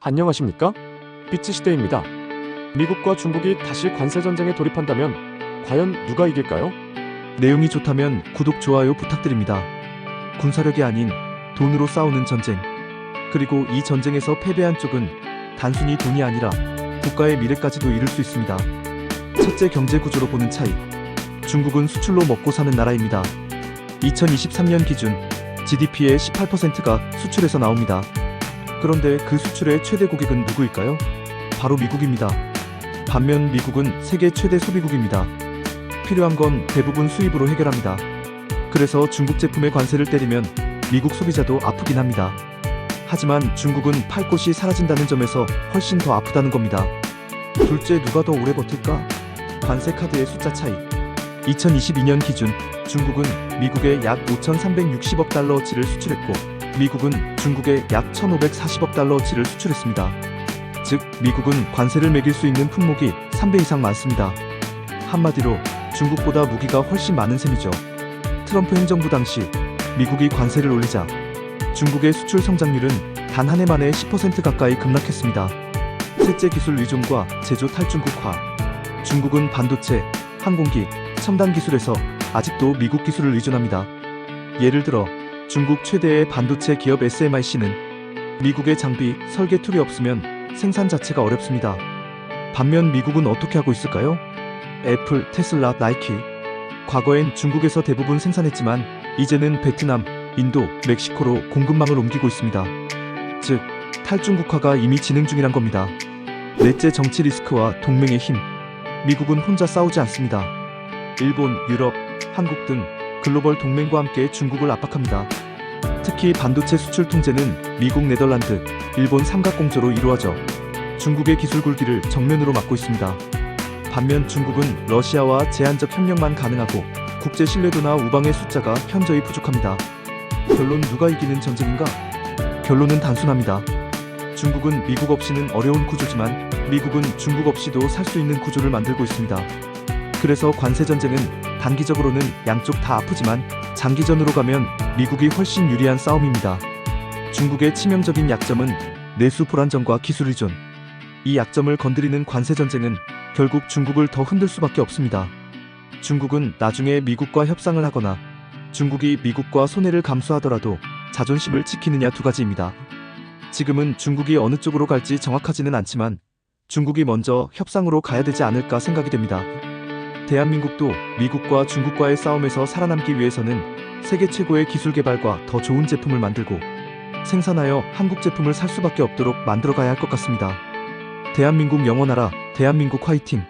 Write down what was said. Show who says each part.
Speaker 1: 안녕하십니까? 비치 시대입니다. 미국과 중국이 다시 관세 전쟁에 돌입한다면 과연 누가 이길까요?
Speaker 2: 내용이 좋다면 구독, 좋아요 부탁드립니다. 군사력이 아닌 돈으로 싸우는 전쟁. 그리고 이 전쟁에서 패배한 쪽은 단순히 돈이 아니라 국가의 미래까지도 잃을 수 있습니다. 첫째, 경제 구조로 보는 차이. 중국은 수출로 먹고 사는 나라입니다. 2023년 기준 GDP의 18%가 수출에서 나옵니다. 그런데 그 수출의 최대 고객은 누구일까요? 바로 미국입니다. 반면 미국은 세계 최대 소비국입니다. 필요한 건 대부분 수입으로 해결합니다. 그래서 중국 제품에 관세를 때리면 미국 소비자도 아프긴 합니다. 하지만 중국은 팔 곳이 사라진다는 점에서 훨씬 더 아프다는 겁니다. 둘째, 누가 더 오래 버틸까? 관세 카드의 숫자 차이. 2022년 기준 중국은 미국에 약 5,360억 달러어치를 수출했고 미국은 중국에 약 1,540억 달러어치를 수출했습니다. 즉 미국은 관세를 매길 수 있는 품목이 3배 이상 많습니다. 한마디로 중국보다 무기가 훨씬 많은 셈이죠. 트럼프 행정부 당시 미국이 관세를 올리자 중국의 수출 성장률은 단 한 해 만에 10% 가까이 급락했습니다. 셋째, 기술 의존과 제조 탈중국화. 중국은 반도체, 항공기, 첨단 기술에서 아직도 미국 기술을 의존합니다. 예를 들어 중국 최대의 반도체 기업 SMIC는 미국의 장비, 설계 툴이 없으면 생산 자체가 어렵습니다. 반면 미국은 어떻게 하고 있을까요? 애플, 테슬라, 나이키. 과거엔 중국에서 대부분 생산했지만 이제는 베트남, 인도, 멕시코로 공급망을 옮기고 있습니다. 즉, 탈중국화가 이미 진행 중이란 겁니다. 넷째, 정치 리스크와 동맹의 힘. 미국은 혼자 싸우지 않습니다. 일본, 유럽, 한국 등 글로벌 동맹과 함께 중국을 압박합니다. 특히 반도체 수출 통제는 미국, 네덜란드, 일본 삼각공조로 이루어져 중국의 기술 굴기를 정면으로 막고 있습니다. 반면 중국은 러시아와 제한적 협력만 가능하고 국제 신뢰도나 우방의 숫자가 현저히 부족합니다. 결론, 누가 이기는 전쟁인가? 결론은 단순합니다. 중국은 미국 없이는 어려운 구조지만 미국은 중국 없이도 살 수 있는 구조를 만들고 있습니다. 그래서 관세 전쟁은 단기적으로는 양쪽 다 아프지만 장기전으로 가면 미국이 훨씬 유리한 싸움입니다. 중국의 치명적인 약점은 내수 불안정과 기술 의존. 이 약점을 건드리는 관세 전쟁은 결국 중국을 더 흔들 수밖에 없습니다. 중국은 나중에 미국과 협상을 하거나 중국이 미국과 손해를 감수하더라도 자존심을 지키느냐 두 가지입니다. 지금은 중국이 어느 쪽으로 갈지 정확하지는 않지만 중국이 먼저 협상으로 가야 되지 않을까 생각이 됩니다. 대한민국도 미국과 중국과의 싸움에서 살아남기 위해서는 세계 최고의 기술 개발과 더 좋은 제품을 만들고 생산하여 한국 제품을 살 수밖에 없도록 만들어가야 할 것 같습니다. 대한민국 영원하라. 대한민국 화이팅!